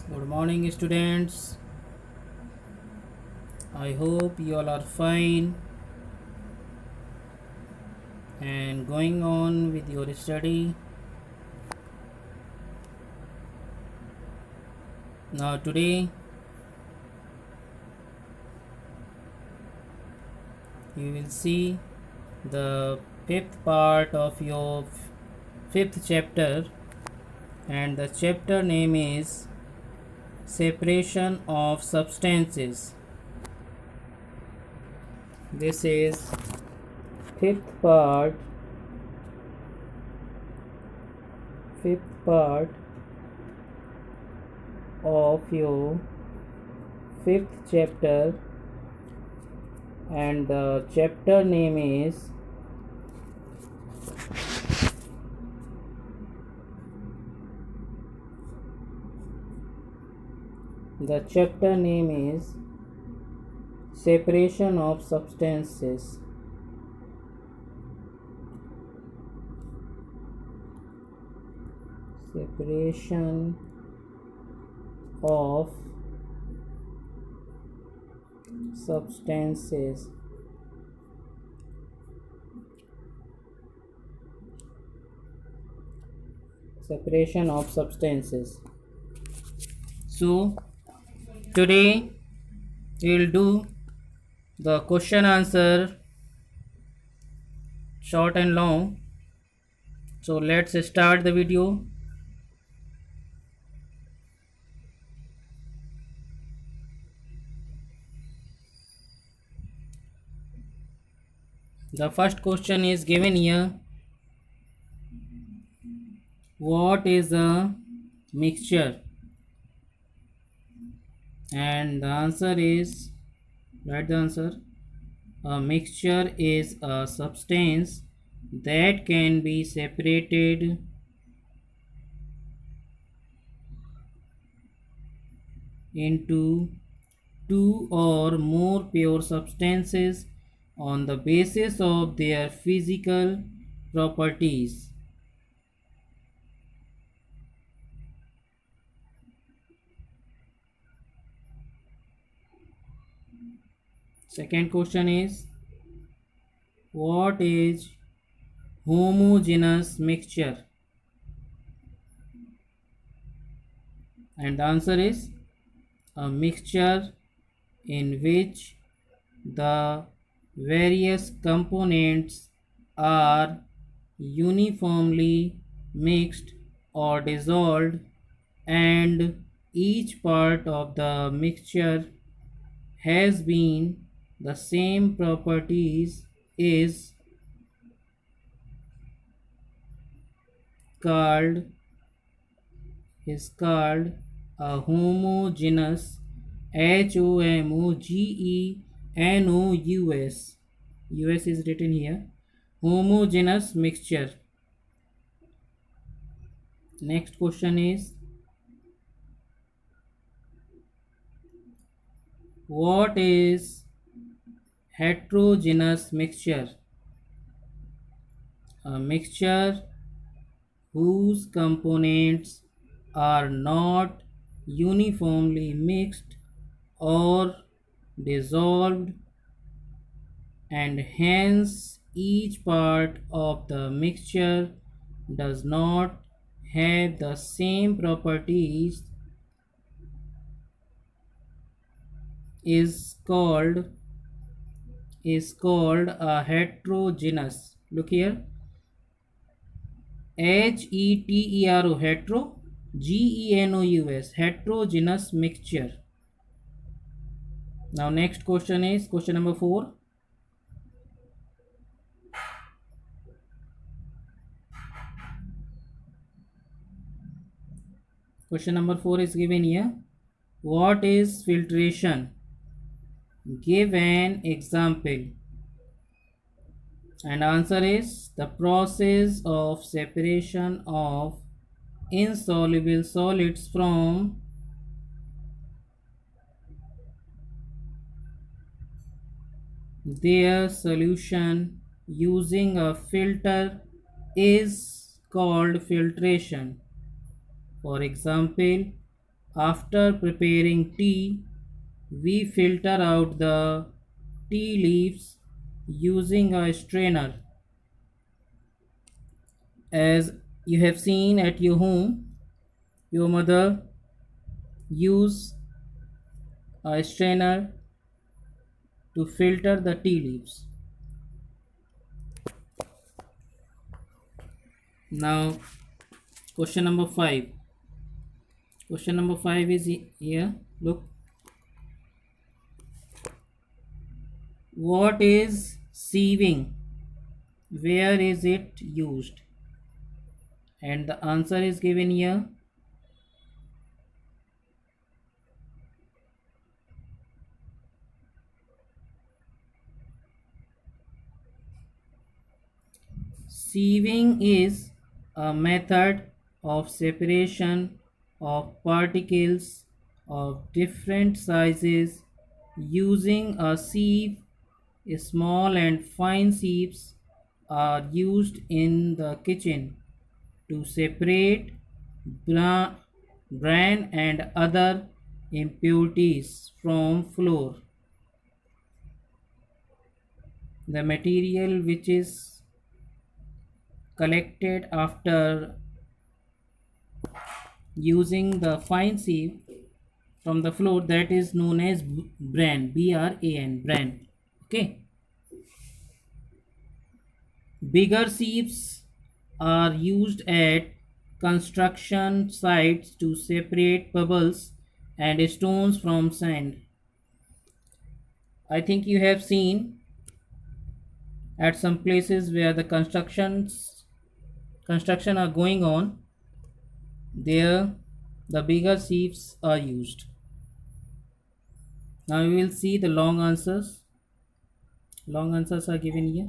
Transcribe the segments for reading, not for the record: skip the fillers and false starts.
Good morning, students. I hope you all are fine and going on with your study. Now, today you will see the fifth part of your fifth chapter, and the chapter name is Separation of Substances. This is fifth part of your fifth chapter, and the chapter name is Separation of Substances. Separation of substances. Separation of substances. So today we will do the question answer, short and long. So let's start the video. The first question is given here. What is a mixture? And the answer is, write the answer. A mixture is a substance that can be separated into two or more pure substances on the basis of their physical properties. Second question is, what is homogeneous mixture? And the answer is a mixture in which the various components are uniformly mixed or dissolved, and each part of the mixture has been the same properties called is called a homogeneous. Homogeneous. US is written here. Homogeneous mixture. Next question is, what is heterogeneous mixture? A mixture whose components are not uniformly mixed or dissolved, and hence each part of the mixture does not have the same properties, is called a heterogeneous. Look here, hetero, hetero, genous, heterogeneous mixture. Now next question is question number 4. Question number 4 is given here. What is filtration? Give an example. And answer is the process of separation of insoluble solids from their solution using a filter is called filtration. For example, After preparing tea, we filter out the tea leaves using a strainer. As you have seen at your home, your mother use a strainer to filter the tea leaves. Now, question number 5. Question number 5 is here. Look, what is sieving? Where is it used? And the answer is given here. Sieving is a method of separation of particles of different sizes using a sieve. Small and fine sieves are used in the kitchen to separate bran and other impurities from flour. The material which is collected after using the fine sieve from the flour, that is known as bran, bran. Okay. Bigger sieves are used at construction sites to separate pebbles and stones from sand. I think you have seen at some places where the construction are going on, there the bigger sieves are used. Now we will see the long answers. Long answers are given here.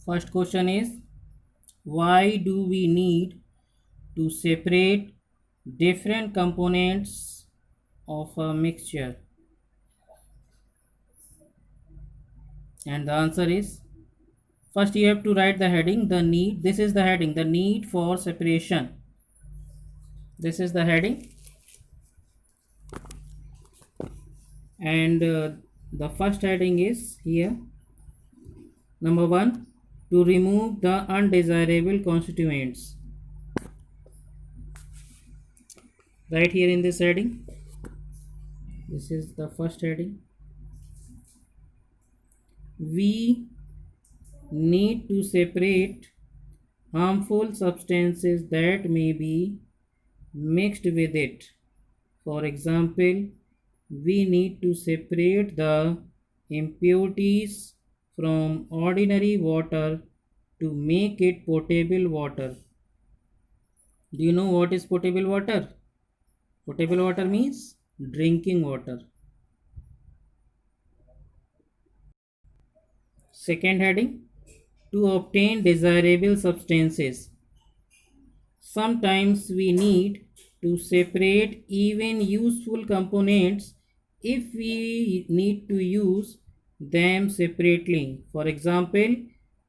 First question is, why do we need to separate different components of a mixture? And the answer is, first you have to write the heading, the need. This is the heading, the need for separation. This is the heading. And the first heading is here. Number 1, to remove the undesirable constituents. Right here in this heading. This is the first heading. We need to separate harmful substances that may be mixed with it. For example, we need to separate the impurities from ordinary water to make it potable water. Do you know what is potable water? Potable water means drinking water. Second heading, to obtain desirable substances. Sometimes we need to separate even useful components if we need to use them separately. For example,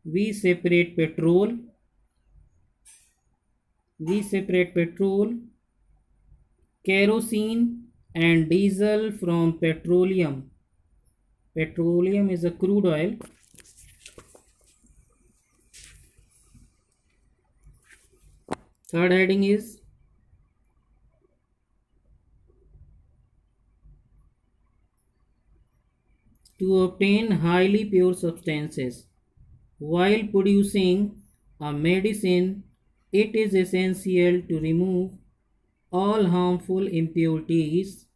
we separate petrol, kerosene and diesel from petroleum. Petroleum is a crude oil. Third heading is to obtain highly pure substances. While producing a medicine, it is essential to remove all harmful impurities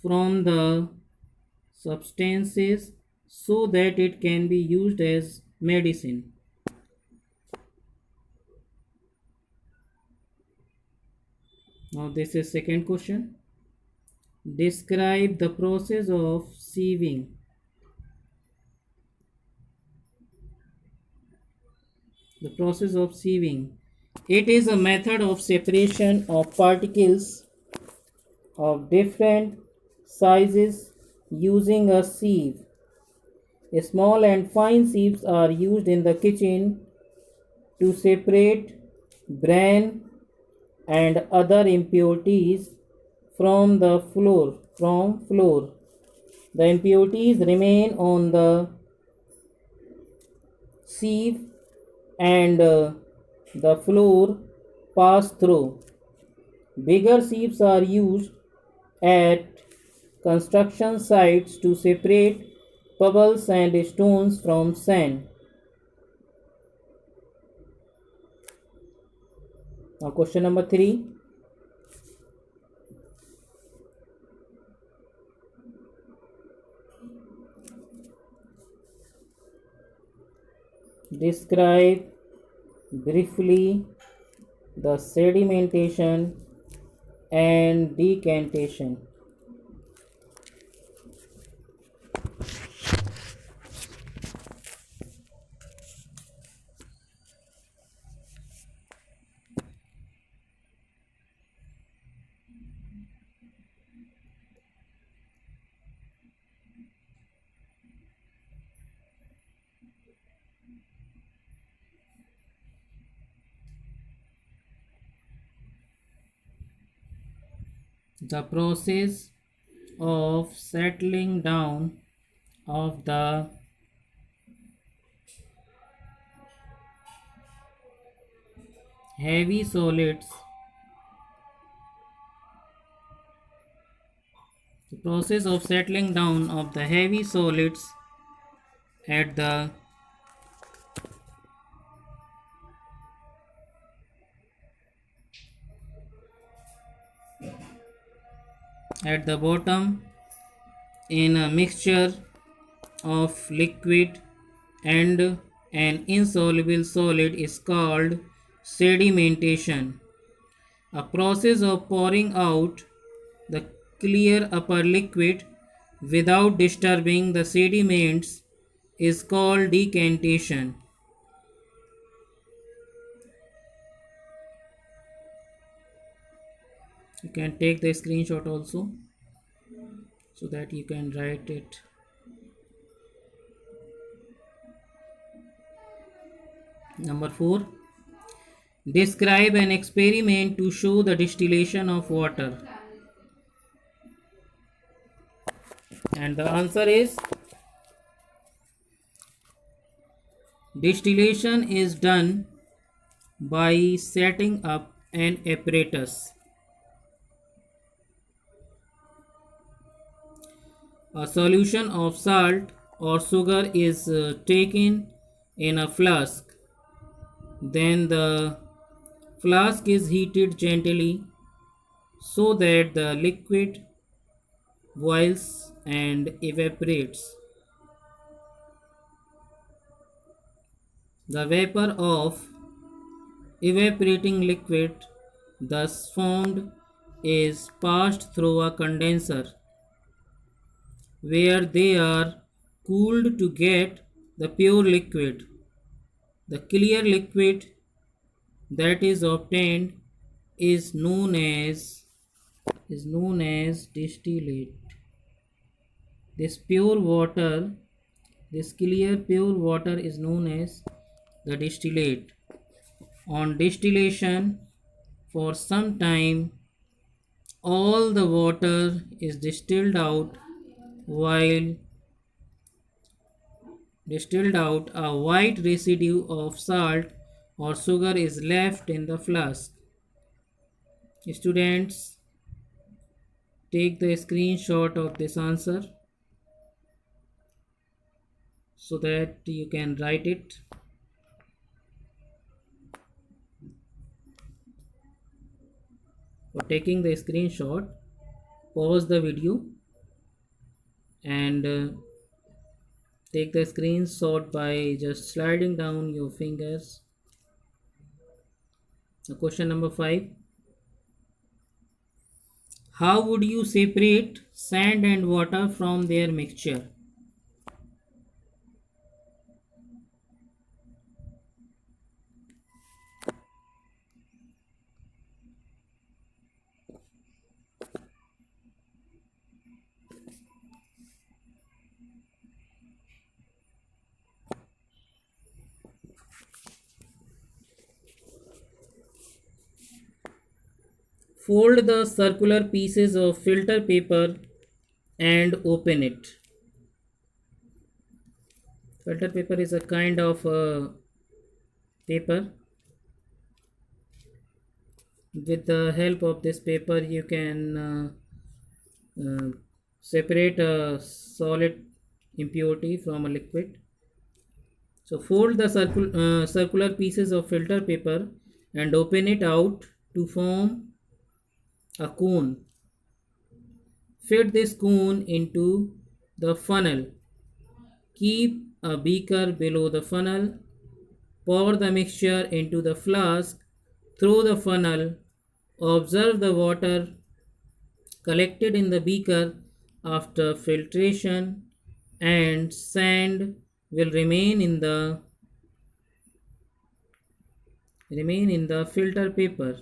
from the substances so that it can be used as medicine. Now this is second question. Describe the process of sieving. The process of sieving. It is a method of separation of particles of different sizes using a sieve. Small and fine sieves are used in the kitchen to separate bran and other impurities from flour. The impurities remain on the sieve and the flour pass through. Bigger sieves are used at construction sites to separate pebbles and stones from sand. Now, question number 3. Describe briefly the sedimentation and decantation. The process of settling down of the heavy solids. The process of settling down of the heavy solids at the bottom in a mixture of liquid and an insoluble solid is called sedimentation. A process of pouring out the clear upper liquid without disturbing the sediments is called decantation. You can take the screenshot also so that you can write it. Number 4. Describe an experiment to show the distillation of water. And the answer is distillation is done by setting up an apparatus. A solution of salt or sugar is taken in a flask. Then the flask is heated gently so that the liquid boils and evaporates. The vapor of evaporating liquid thus formed is passed through a condenser where they are cooled to get the pure liquid. The clear liquid that is obtained is known as distillate. This pure water, this clear pure water is known as the distillate. On distillation, for some time, all the water is distilled out, while a white residue of salt or sugar is left in the flask. Students, take the screenshot of this answer so that you can write it. For taking the screenshot, pause the video and take the screenshot by just sliding down your fingers. Question number 5. How would you separate sand and water from their mixture? Fold the circular pieces of filter paper and open it. Filter paper is a kind of paper. With the help of this paper, you can separate a solid impurity from a liquid. So fold the circular pieces of filter paper and open it out to form a cone. Fit this cone into the funnel. Keep a beaker below the funnel. Pour the mixture into the flask through the funnel. Observe the water collected in the beaker after filtration, and sand will remain in the filter paper.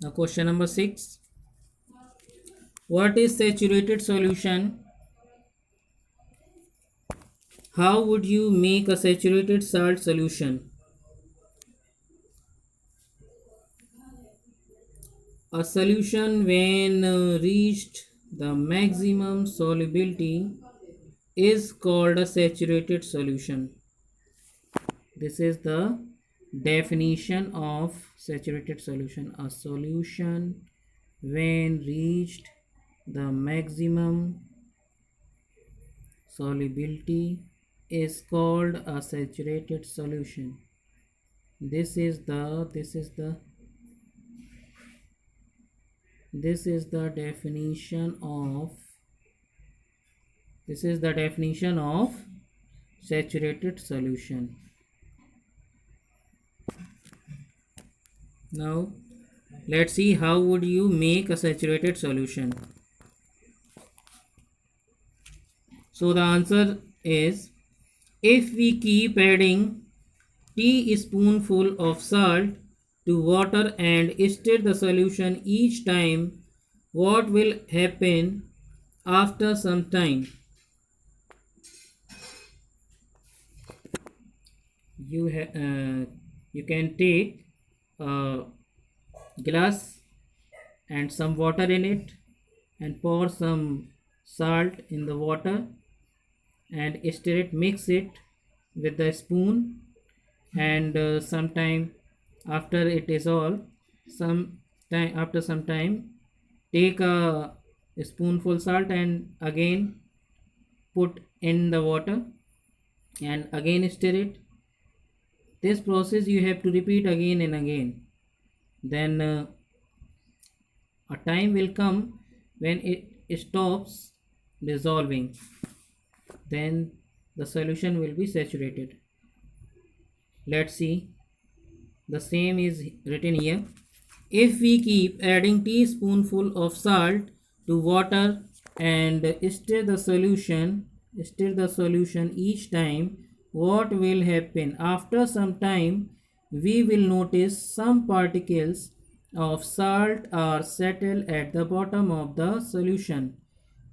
Now question number 6. What is saturated solution? How would you make a saturated salt solution? A solution when reached the maximum solubility is called a saturated solution. This is the definition of saturated solution. A solution when reached the maximum solubility is called a saturated solution. This is the definition of saturated solution. Now let's see how would you make a saturated solution. So the answer is, if we keep adding teaspoonful of salt to water and stir the solution each time, what will happen after some time? You can take a glass and some water in it and pour some salt in the water and stir it, mix it with the spoon, and sometime after it is all, after some time, take a spoonful salt and again put in the water and again stir it. This process you have to repeat again and again. Then a time will come when it stops dissolving. Then the solution will be saturated. Let's see. The same is written here. If we keep adding teaspoonful of salt to water and stir the solution each time, what will happen? After some time, we will notice some particles of salt are settled at the bottom of the solution.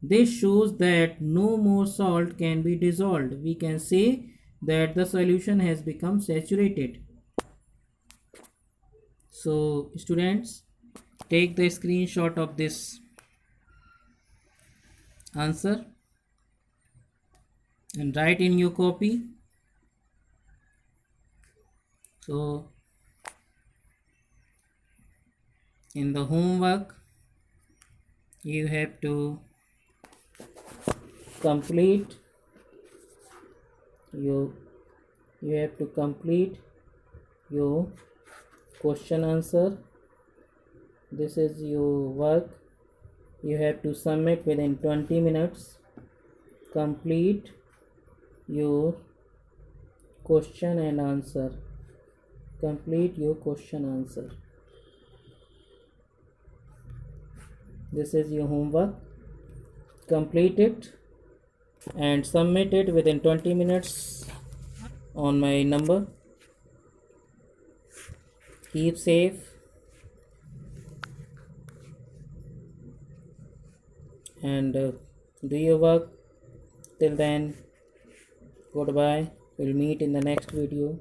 This shows that no more salt can be dissolved. We can say that the solution has become saturated. So students, take the screenshot of this answer and write in your copy. So in the homework you have to complete your question answer. This is your work. You have to submit within 20 minutes. Complete your question and answer. This is your homework. Complete it and submit it within 20 minutes on my number. Keep safe and do your work. Till then, goodbye. We'll meet in the next video.